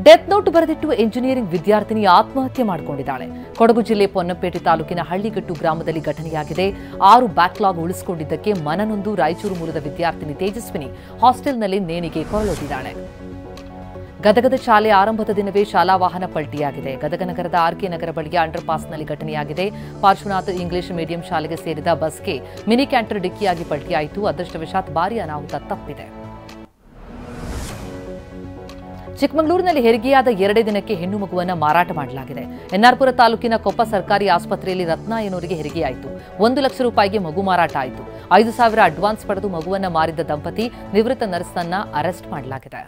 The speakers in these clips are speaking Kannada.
ಡೆತ್ ನೋಟ್ ಬರೆದಿಟ್ಟು ಎಂಜಿನಿಯರಿಂಗ್ ವಿದ್ಯಾರ್ಥಿನಿ ಆತ್ಮಹತ್ಯೆ ಮಾಡಿಕೊಂಡಿದ್ದಾಳೆ. ಕೊಡಗು ಜಿಲ್ಲೆ ಪೊನ್ನಂಪೇಟೆ ತಾಲೂಕಿನ ಹಳ್ಳಿಗಟ್ಟು ಗ್ರಾಮದಲ್ಲಿ ಘಟನೆಯಾಗಿದೆ. 6 ಬ್ಯಾಕ್ಲಾಗ್ ಉಳಿಸಿಕೊಂಡಿದ್ದಕ್ಕೆ ಮನನೊಂದು ರಾಯಚೂರು ಮೂಲದ ವಿದ್ಯಾರ್ಥಿನಿ ತೇಜಸ್ವಿನಿ ಹಾಸ್ಟೆಲ್ನಲ್ಲಿ ನೇಣಿಗೆ ಕೊರಳೊಡ್ಡಿದ್ದಾಳೆ. ಗದಗದ ಶಾಲೆ ಆರಂಭದ ದಿನವೇ ಶಾಲಾ ವಾಹನ ಪಲ್ಟಿಯಾಗಿದೆ. ಗದಗ ನಗರದ ಆರ್ಕೆ ನಗರ ಬಳಿಯ ಅಂಡರ್ ಪಾಸ್ನಲ್ಲಿ ಘಟನೆಯಾಗಿದೆ. ಪಾರ್ಶ್ವನಾಥ್ ಇಂಗ್ಲಿಷ್ ಮೀಡಿಯಂ ಶಾಲೆಗೆ ಸೇರಿದ ಬಸ್ಗೆ ಮಿನಿ ಕ್ಯಾಂಟರ್ ಡಿಕ್ಕಿಯಾಗಿ ಪಲ್ಟಿಯಾಯಿತು. ಅದೃಷ್ಟವಶಾತ್ ಭಾರೀ ಅನಾಹುತ ತಪ್ಪಿದೆ. ಚಿಕ್ಕಮಗಳೂರಿನಲ್ಲಿ ಹೆರಿಗೆಯಾದ 2 ದಿನಕ್ಕೆ ಹೆಣ್ಣು ಮಗುವನ್ನು ಮಾರಾಟ ಮಾಡಲಾಗಿದೆ. ಎನ್ಆರ್ಪುರ ತಾಲೂಕಿನ ಕೊಪ್ಪ ಸರ್ಕಾರಿ ಆಸ್ಪತ್ರೆಯಲ್ಲಿ ರತ್ನ ಎನ್ನುವರಿಗೆ ಹೆರಿಗೆಯಾಯಿತು. 1 ಲಕ್ಷ ರೂಪಾಯಿಗೆ ಮಗು ಮಾರಾಟ ಆಯಿತು. 5,000 ಅಡ್ವಾನ್ಸ್ ಪಡೆದು ಮಗುವನ್ನು ಮಾರಿದ್ದ ದಂಪತಿ ನಿವೃತ್ತ ನರ್ಸನ್ನ ಅರೆಸ್ಟ್ ಮಾಡಲಾಗಿದೆ.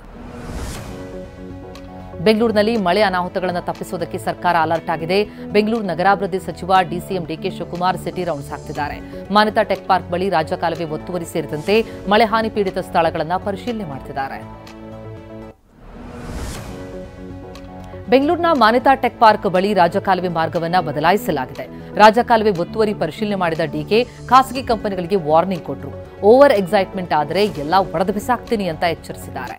ಬೆಂಗಳೂರಿನಲ್ಲಿ ಮಳೆ ಅನಾಹುತಗಳನ್ನು ತಪ್ಪಿಸುವುದಕ್ಕೆ ಸರ್ಕಾರ ಅಲರ್ಟ್ ಆಗಿದೆ. ಬೆಂಗಳೂರು ನಗರಾಭಿವೃದ್ಧಿ ಸಚಿವ DCM DK Shivakumar city rounds ಹಾಕ್ತಿದ್ದಾರೆ. ಮಾನ್ಯತಾ ಟೆಕ್ ಪಾರ್ಕ್ ಬಳಿ ರಾಜಕಾಲುವೆ ಒತ್ತುವರಿ ಸೇರಿದಂತೆ ಮಳೆ ಹಾನಿ ಪೀಡಿತ ಸ್ಥಳಗಳನ್ನು ಪರಿಶೀಲನೆ ಮಾಡುತ್ತಿದ್ದಾರೆ. ಬೆಂಗಳೂರಿನ ಮಾನ್ಯತಾ ಟೆಕ್ ಪಾರ್ಕ್ ಬಳಿ ರಾಜಕಾಲುವೆ ಮಾರ್ಗವನ್ನು ಬದಲಾಯಿಸಲಾಗಿದೆ. ರಾಜಕಾಲುವೆ ಒತ್ತುವರಿ ಪರಿಶೀಲನೆ ಮಾಡಿದ ಡಿಕೆ ಖಾಸಗಿ ಕಂಪನಿಗಳಿಗೆ ವಾರ್ನಿಂಗ್ ಕೊಟ್ಟರು. ಓವರ್ ಎಕ್ಸೈಟ್ಮೆಂಟ್ ಆದರೆ ಎಲ್ಲ ಒಡೆದು ಬಿಸಾಕ್ತೀನಿ ಅಂತ ಎಚ್ಚರಿಸಿದ್ದಾರೆ.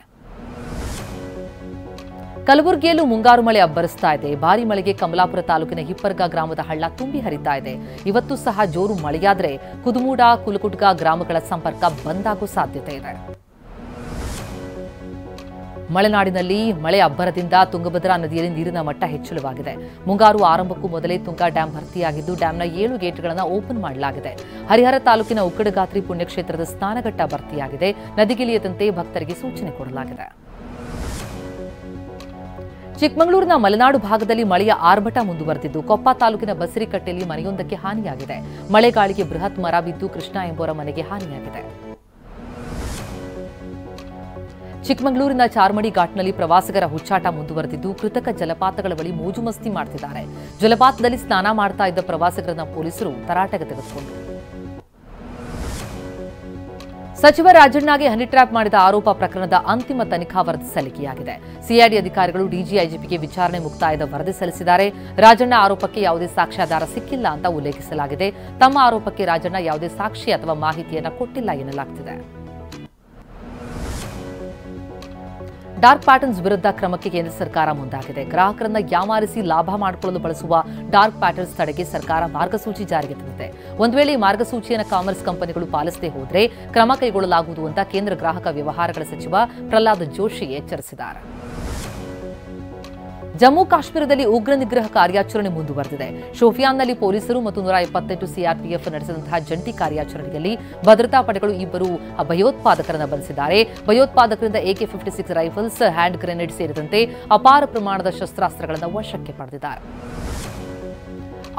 ಕಲಬುರಗಿಯಲ್ಲೂ ಮುಂಗಾರು ಮಳೆ ಅಬ್ಬರಿಸ್ತಾ ಇದೆ. ಭಾರೀ ಮಳೆಗೆ ಕಮಲಾಪುರ ತಾಲೂಕಿನ ಹಿಪ್ಪರ್ಗ ಗ್ರಾಮದ ಹಳ್ಳ ತುಂಬಿ ಹರಿತಾ ಇದೆ. ಇವತ್ತು ಸಹ ಜೋರು ಮಳೆಯಾದರೆ ಕುದುಮೂಡ ಕುಲಕುಟ್ಗ ಗ್ರಾಮಗಳ ಸಂಪರ್ಕ ಬಂದ್ ಆಗೋ ಸಾಧ್ಯತೆ ಇದೆ. ಮಲೆನಾಡಿನಲ್ಲಿ ಮಳೆ ಅಬ್ಬರದಿಂದ ತುಂಗಭದ್ರಾ ನದಿಯಲ್ಲಿ ನೀರಿನ ಮಟ್ಟ ಹೆಚ್ಚಳವಾಗಿದೆ. ಮುಂಗಾರು ಆರಂಭಕ್ಕೂ ಮೊದಲೇ ತುಂಗಾ ಡ್ಯಾಂ ಭರ್ತಿಯಾಗಿದ್ದು ಡ್ಯಾಂನ 7 ಗೇಟ್ಗಳನ್ನು ಓಪನ್ ಮಾಡಲಾಗಿದೆ. ಹರಿಹರ ತಾಲೂಕಿನ ಉಕ್ಕಡಗಾತ್ರಿ ಪುಣ್ಯಕ್ಷೇತ್ರದ ಸ್ನಾನಘಟ್ಟ ಭರ್ತಿಯಾಗಿದೆ. ನದಿಗಿಳಿಯದಂತೆ ಭಕ್ತರಿಗೆ ಸೂಚನೆ ಕೊಡಲಾಗಿದೆ. ಚಿಕ್ಕಮಗಳೂರಿನ ಮಲೆನಾಡು ಭಾಗದಲ್ಲಿ ಮಳೆಯ ಆರ್ಭಟ ಮುಂದುವರೆದಿದ್ದು ಕೊಪ್ಪ ತಾಲೂಕಿನ ಬಸರಿಕಟ್ಟೆಯಲ್ಲಿ ಮನೆಯೊಂದಕ್ಕೆ ಹಾನಿಯಾಗಿದೆ. ಮಳೆಗಾಳಿಗೆ ಬೃಹತ್ ಮರ ಬಿದ್ದು ಕೃಷ್ಣ ಎಂಬುವರ ಮನೆಗೆ ಹಾನಿಯಾಗಿದೆ. ಚಿಕ್ಕಮಗಳೂರಿನ ಚಾರ್ಮಡಿ ಘಾಟ್ನಲ್ಲಿ ಪ್ರವಾಸಿಗರ ಹುಚ್ಚಾಟ ಮುಂದುವರೆದಿದ್ದು ಕೃತಕ ಜಲಪಾತಗಳ ಬಳಿ ಮೋಜು ಮಸ್ತಿ ಮಾಡ್ತಿದ್ದಾರೆ. ಜಲಪಾತದಲ್ಲಿ ಸ್ನಾನ ಮಾಡ್ತಾ ಇದ್ದ ಪ್ರವಾಸಿಗರನ್ನ ಪೊಲೀಸರು ತರಾಟೆಗೆ ತೆಗೆದುಕೊಂಡರು. ಸಚಿವ ರಾಜಣ್ಣಗೆ ಹನಿ ಟ್ರ್ಯಾಪ್ ಮಾಡಿದ ಆರೋಪ ಪ್ರಕರಣದ ಅಂತಿಮ ತನಿಖಾ ವರದಿ ಸಲ್ಲಿಕೆಯಾಗಿದೆ. ಸಿಐಡಿ ಅಧಿಕಾರಿಗಳು ಡಿಜಿಐಜಿಪಿಗೆ ವಿಚಾರಣೆ ಮುಕ್ತಾಯದ ವರದಿ ಸಲ್ಲಿಸಿದ್ದಾರೆ. ರಾಜಣ್ಣ ಆರೋಪಕ್ಕೆ ಯಾವುದೇ ಸಾಕ್ಷ್ಯಾಧಾರ ಸಿಕ್ಕಿಲ್ಲ ಅಂತ ಉಲ್ಲೇಖಿಸಲಾಗಿದೆ. ತಮ್ಮ ಆರೋಪಕ್ಕೆ ರಾಜಣ್ಣ ಯಾವುದೇ ಸಾಕ್ಷಿ ಅಥವಾ ಮಾಹಿತಿಯನ್ನು ಕೊಟ್ಟಿಲ್ಲ ಎನ್ನಲಾಗುತ್ತಿದೆ. ಡಾರ್ಕ್ ಪ್ಯಾಟರ್ನ್ಸ್ ವಿರುದ್ಧ ಕ್ರಮಕ್ಕೆ ಕೇಂದ್ರ ಸರ್ಕಾರ ಮುಂದಾಗಿದೆ. ಗ್ರಾಹಕರನ್ನ ಯಾಮಾರಿಸಿ ಲಾಭ ಮಾಡಿಕೊಳ್ಳಲು ಬಳಸುವ ಡಾರ್ಕ್ ಪ್ಯಾಟರ್ನ್ಸ್ ತಡೆಗೆ ಸರ್ಕಾರ ಮಾರ್ಗಸೂಚಿ ಜಾರಿಗೆ ತಂದಿದೆ. ಒಂದು ವೇಳೆ ಈ ಮಾರ್ಗಸೂಚಿಯನ್ನು ಕಾಮರ್ಸ್ ಕಂಪನಿಗಳು ಪಾಲಿಸದೇ ಹೋದರೆ ಕ್ರಮ ಕೈಗೊಳ್ಳಲಾಗುವುದು ಅಂತ ಕೇಂದ್ರ ಗ್ರಾಹಕ ವ್ಯವಹಾರಗಳ ಸಚಿವ ಪ್ರಹ್ಲಾದ್ ಜೋಶಿ ಎಚ್ಚರಿಸಿದ್ದಾರೆ. ಜಮ್ಮು ಕಾಶ್ಮೀರದಲ್ಲಿ ಉಗ್ರ ನಿಗ್ರಹ ಕಾರ್ಯಾಚರಣೆ ಮುಂದುವರೆದಿದೆ. ಶೋಫಿಯಾನ್ನಲ್ಲಿ ಪೊಲೀಸರು ಮತ್ತು 178 ಸಿಆರ್ಪಿಎಫ್ ನಡೆಸಿದಂತಹ ಜಂಟಿ ಕಾರ್ಯಾಚರಣೆಯಲ್ಲಿ ಭದ್ರತಾ ಪಡೆಗಳು 2 ಭಯೋತ್ಪಾದಕರನ್ನು ಬಂಧಿಸಿದ್ದಾರೆ. ಭಯೋತ್ಪಾದಕರಿಂದ AK-56 ರೈಫಲ್ಸ್, ಹ್ಯಾಂಡ್ ಗ್ರೆನೇಡ್ ಸೇರಿದಂತೆ ಅಪಾರ ಪ್ರಮಾಣದ ಶಸ್ತ್ರಾಸ್ತ್ರಗಳನ್ನು ವಶಕ್ಕೆ ಪಡೆದಿದ್ದಾರೆ.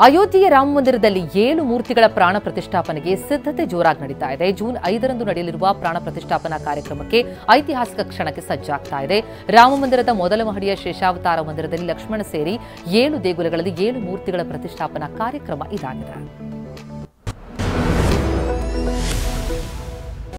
ಅಯೋಧ್ಯೆಯ ರಾಮ ಮಂದಿರದಲ್ಲಿ 7 ಮೂರ್ತಿಗಳ ಪ್ರಾಣ ಪ್ರತಿಷ್ಠಾಪನೆಗೆ ಸಿದ್ಧತೆ ಜೋರಾಗಿ ನಡೀತಾ ಇದೆ. ಜೂನ್ 5ರಂದು ನಡೆಯಲಿರುವ ಪ್ರಾಣ ಪ್ರತಿಷ್ಠಾಪನಾ ಕಾರ್ಯಕ್ರಮಕ್ಕೆ ಐತಿಹಾಸಿಕ ಕ್ಷಣಕ್ಕೆ ಸಜ್ಜಾಗ್ತಾ ಇದೆ. ರಾಮ ಮಂದಿರದ ಮೊದಲ ಮಹಡಿಯ ಶೇಷಾವತಾರ ಮಂದಿರದಲ್ಲಿ ಲಕ್ಷ್ಮಣ ಸೇರಿ 7 ದೇಗುಲಗಳಲ್ಲಿ 7 ಮೂರ್ತಿಗಳ ಪ್ರತಿಷ್ಠಾಪನಾ ಕಾರ್ಯಕ್ರಮ ಇದಾಗಿದೆ.